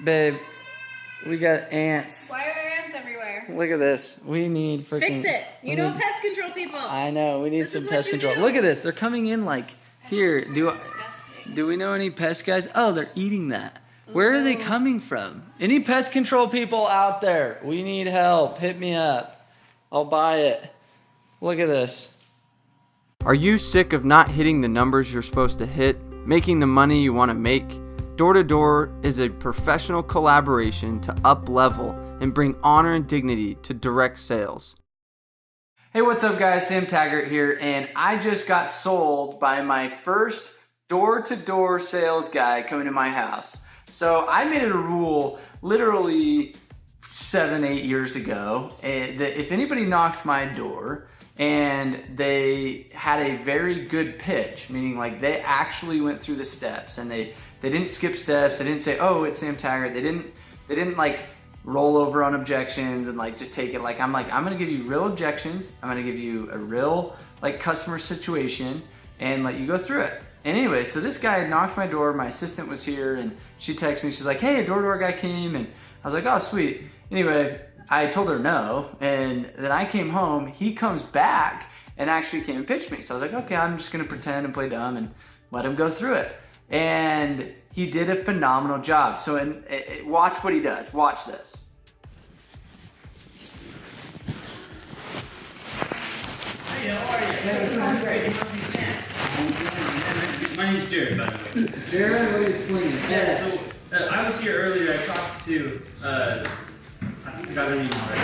Babe, we got ants. Why are there ants everywhere? Look at this. We need freaking... Fix it. You know pest control people. I know. We need some pest control. Do. Look at this. They're coming in like, here. Disgusting. Do we know any pest guys? Oh, they're eating that. Where are they coming from? Any pest control people out there? We need help. Hit me up. I'll buy it. Look at this. Are you sick of not hitting the numbers you're supposed to hit, making the money you want to make? Door to Door is a professional collaboration to up level and bring honor and dignity to direct sales. Hey, what's up guys? Sam Taggart here, and I just got sold by my first door-to-door sales guy coming to my house. So I made it a rule literally 7-8 years ago that if anybody knocked my door and they had a very good pitch, meaning like they actually went through the steps and they didn't skip steps, they didn't say, oh, it's Sam Taggart, they didn't like roll over on objections and like just take it like I'm gonna give you real objections, I'm gonna give you a real like customer situation and let you go through it. And anyway, so this guy had knocked my door, my assistant was here and she texted me, she's like, hey, a door-to-door guy came, and I was like, oh, sweet. Anyway, I told her no, and then I came home, he comes back and actually came and pitched me. So I was like, okay, I'm just gonna pretend and play dumb and let him go through it. And he did a phenomenal job. So watch what he does, watch this. Hey, how are you? I'm great. You must be Sam. My name's Jared, by the way. Jared, what are you slinging? Yeah, so I was here earlier. I talked to, I think I got her name already.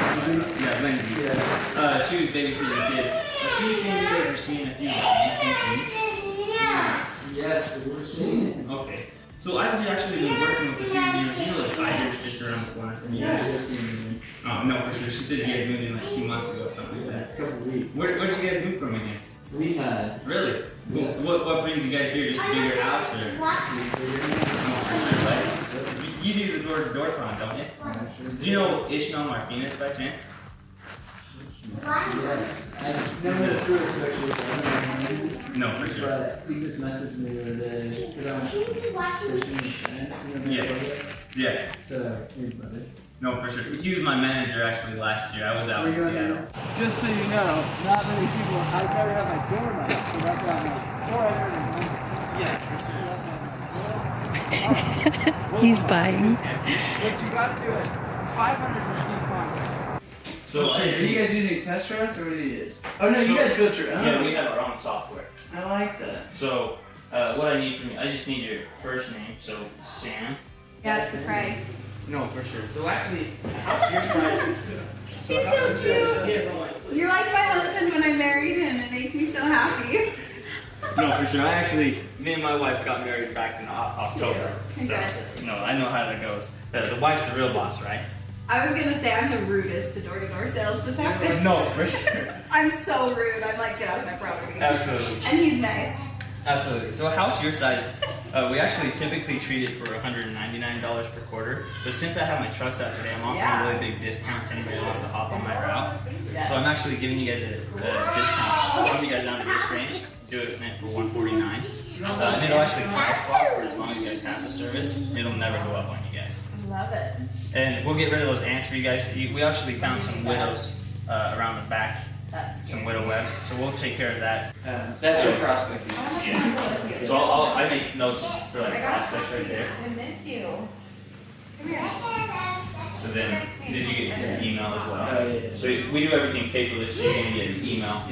Yeah, Lindsay. Yeah. She was babysitting the kids. She was saying you guys were seeing a few things. Yes, we're seeing it. Okay. So I've actually been working with a few years. You know, like 5 years just around the corner from you guys. Oh, no, for sure. She said you guys moved in like 2 months ago or something like that. A couple weeks. Where did you guys move from again? We had. Really? Yeah. What brings you guys here? Just to do your house or? You do the door-to-door front, don't you? Do you know Ishmael Martinez by chance? Yes. I never went through it sexually, so I don't know. No, for sure. But he just messaged me the other day. Because I'm fishing. Yeah. Yeah. So, he's buddy. No, for sure. He was my manager actually last year. I was out in Seattle. Just so you know, not many people, I never have my door knocked, so that's why I'm like, door I He's buying. What you got to do it, 500 pounds. So are you guys using pest routes or what do you use? Oh no, you guys built your own. Yeah, we have our own software. I like that. So what I need from you, I just need your first name. So Sam. That's the price. No, for sure. So actually, how's your size? He's so cute. You're like my husband when I married him. It makes me so happy. No, for sure. Me and my wife got married back in October. So, no, I know how that goes. The wife's the real boss, right? I was gonna say I'm the rudest to door-to-door sales detective. No, for sure. I'm so rude. I'm like, get out of my property. Absolutely. And he's nice. Absolutely. So a house your size, we actually typically treat it for $199 per quarter. But since I have my trucks out today, I'm offering a really big discount to anybody who wants to hop on my route. Yes. So I'm actually giving you guys a discount. I'll drop you guys down to this range. Do it meant for $149. And it'll actually price lock for as long as you guys have the service. It'll never go up on you guys. Love it. And we'll get rid of those ants for you guys. We actually found some widows around the back. Some widow webs, so we'll take care of that. That's your prospect. Yeah. So I make notes for like prospects right there. I miss you. Come here. So then, did you get your email as well? Oh, yeah. So we do everything paperless, so you're gonna get an email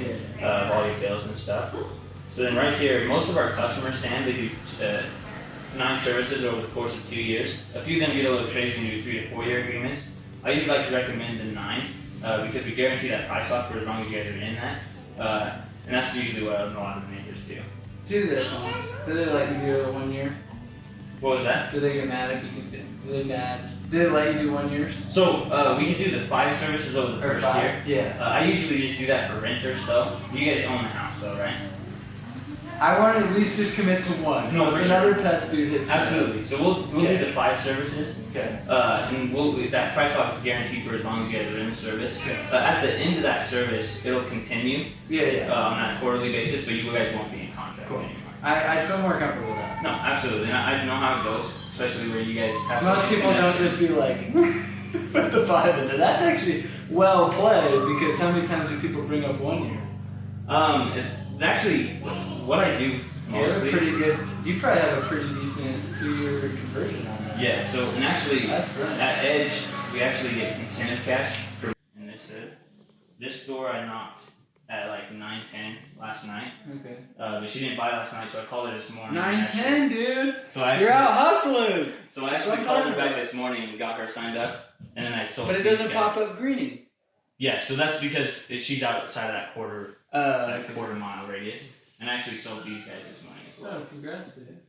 of all your bills and stuff. So then right here, most of our customers, Sam, they do 9 services over the course of 2 years. A few of them get a little crazy and do 3 to 4 year agreements. I usually like to recommend the 9. Because we guarantee that price lock for as long as you guys are in that. And that's usually what a lot of the neighbors do. Do this one. Do they let you do it 1 year? What was that? Do they get mad if you can do Do they let you do 1 year? So we can do the 5 services over the first year. Yeah. I usually just do that for renters though. You guys own the house though, right? I want to at least just commit to 1. No, so for if sure. another pest dude hits me. Absolutely. So we'll do the 5 services. Okay. And that price lock is guaranteed for as long as you guys are in the service. At the end of that service, it'll continue on that quarterly basis, but you guys won't be in contract anymore. I feel more comfortable with that. No, absolutely. And I know how it goes. especially where you guys have. Most people don't just be like, put the 5 in there. That's actually well played, because how many times do people bring up 1 year? Actually, what I do mostly. Pretty good. You probably have a pretty decent 2-year conversion on that. Yeah. So and actually, That's brilliant. at Edge, we actually get incentive cash for in this hood. This door I knocked at like 9:10 last night. Okay. But she didn't buy last night, so I called her this morning. 9:10, dude. So I actually, You're out hustling. So I actually called her back this morning and got her signed up, and then I sold. But it doesn't pop up green. Yeah, so that's because she's outside of that quarter mile radius, and I actually sold these guys this morning as well. Oh, congrats, dude.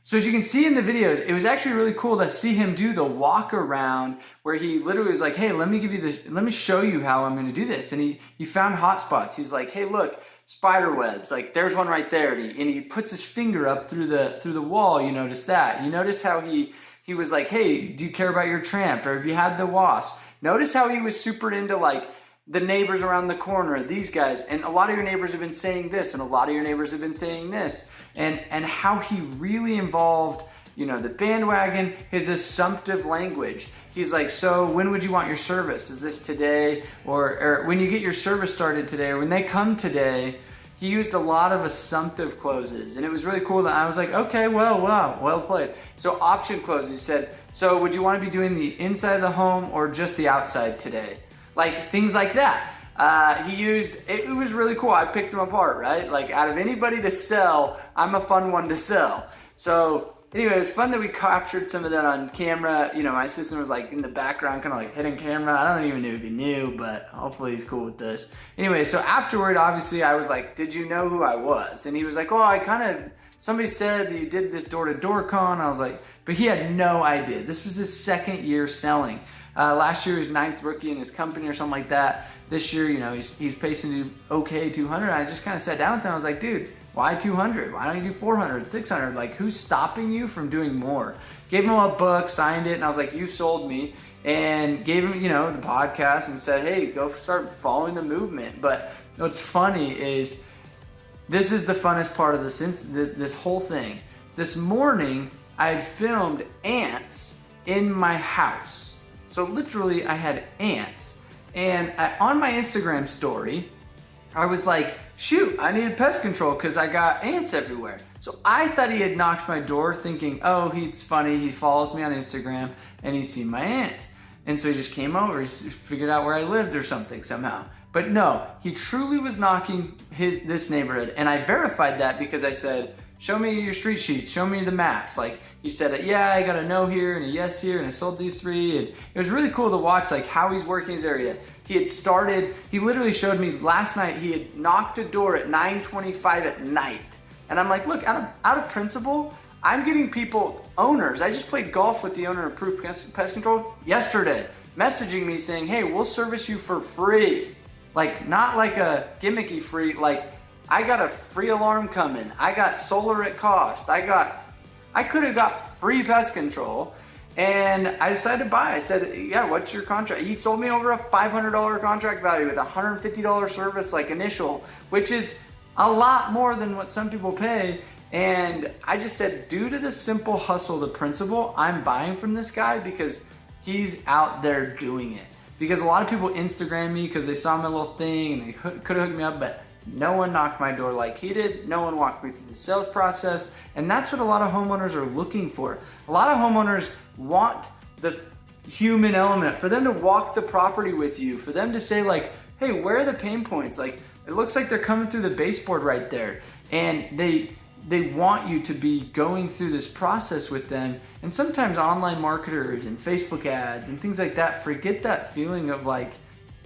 So as you can see in the videos, it was actually really cool to see him do the walk around where he literally was like, hey, let me show you how I'm gonna do this. And he found hot spots. He's like, hey, look, spider webs, like there's one right there. And he puts his finger up through the wall. You notice that. You notice how he was like, hey, do you care about your tramp? Or have you had the wasp? Notice how he was super into like the neighbors around the corner, these guys. And a lot of your neighbors have been saying this, and a lot of your neighbors have been saying this. And how he really involved, you know, the bandwagon, his assumptive language. He's like, so when would you want your service? Is this today? Or when you get your service started today, or when they come today? He used a lot of assumptive closes. And it was really cool that I was like, okay, well played. So option closes, he said, so would you want to be doing the inside of the home or just the outside today? Like things like that. It was really cool. I picked them apart, right? Like out of anybody to sell, I'm a fun one to sell. So anyway, it was fun that we captured some of that on camera. You know, my assistant was like in the background, kind of like hitting camera. I don't even know if he knew, but hopefully he's cool with this. Anyway, so afterward, obviously I was like, did you know who I was? And he was like, oh, somebody said that you did this door-to-door con. I was like, but he had no idea. This was his 2nd year selling. Last year he was 9th rookie in his company or something like that. This year, you know, he's pacing to okay 200. I just kind of sat down with him. I was like, dude, why 200? Why don't you do 400, 600? Like, who's stopping you from doing more? Gave him a book, signed it, and I was like, you sold me. And gave him, you know, the podcast and said, hey, go start following the movement. But what's funny is this is the funnest part of this whole thing. This morning, I had filmed ants in my house. So literally, I had ants. And on my Instagram story, I was like, shoot, I needed pest control because I got ants everywhere. So I thought he had knocked my door thinking, oh, he's funny. He follows me on Instagram and he's seen my ants. And so he just came over, he figured out where I lived or something somehow. But no, he truly was knocking this neighborhood. And I verified that because I said, show me your street sheets, show me the maps. Like he said, yeah, I got a no here and a yes here, and I sold these 3. And it was really cool to watch like how he's working his area. He literally showed me last night, he had knocked a door at 9:25 at night. And I'm like, look, out of principle, I'm getting people, owners. I just played golf with the owner of Proof Pest Control yesterday, messaging me saying, hey, we'll service you for free. Like, not like a gimmicky free, like, I got a free alarm coming. I got solar at cost. I could have got free pest control. And I decided to buy. I said, yeah, what's your contract? He sold me over a $500 contract value with a $150 service like initial, which is a lot more than what some people pay. And I just said, due to the simple hustle, the principle, I'm buying from this guy because he's out there doing it. Because a lot of people Instagram me because they saw my little thing and they could have hooked me up, but no one knocked my door like he did. No one walked me through the sales process. And that's what a lot of homeowners are looking for. A lot of homeowners want the human element, for them to walk the property with you, for them to say like, hey, where are the pain points? Like, it looks like they're coming through the baseboard right there. And they want you to be going through this process with them. And sometimes online marketers and Facebook ads and things like that forget that feeling of like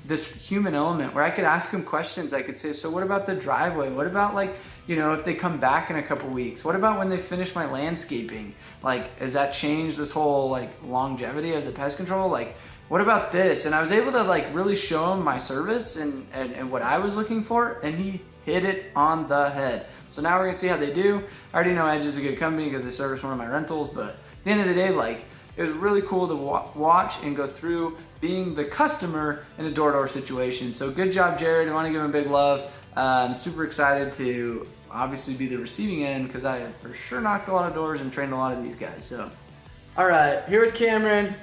this human element where I could ask them questions. I could say, so what about the driveway? What about like, you know, if they come back in a couple weeks? What about when they finish my landscaping? Like, has that changed this whole like longevity of the pest control? Like, what about this? And I was able to like really show him my service and what I was looking for, and he hit it on the head. So now we're gonna see how they do. I already know Edge is a good company because they service one of my rentals, but at the end of the day, like, it was really cool to watch and go through being the customer in a door-to-door situation. So good job, Jared. I want to give him a big love. I'm super excited to obviously be the receiving end because I have for sure knocked a lot of doors and trained a lot of these guys. So All right, here with Cameron.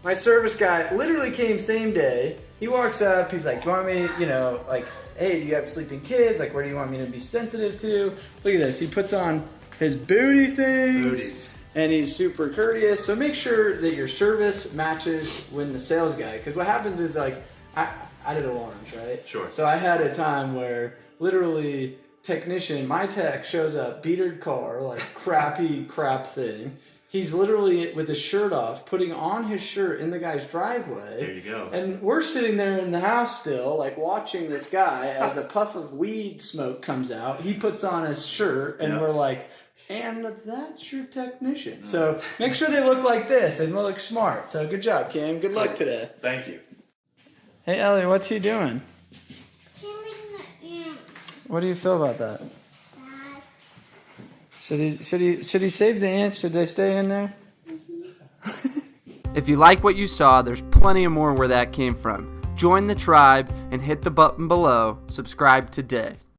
My service guy literally came same day. He walks up, he's like, you want me, like, hey, do you have sleeping kids? Like, where do you want me to be sensitive to? Look at this, he puts on his booty things. Booties. And he's super courteous. So make sure that your service matches when the sales guy, because what happens is like, I did alarms, right? Sure. So I had a time where literally my tech shows up, beatered car, like crappy crap thing. He's literally with his shirt off, putting on his shirt in the guy's driveway. There you go. And we're sitting there in the house still, like watching this guy as a puff of weed smoke comes out. He puts on his shirt, and we're like, and that's your technician. So make sure they look like this and look smart. So good job, Cam. Good luck today. Thank you. Hey, Ellie, what's he doing? Killing the ants. What do you feel about that? Dad. Should he save the ants? Should they stay in there? If you like what you saw, there's plenty of more where that came from. Join the tribe and hit the button below. Subscribe today.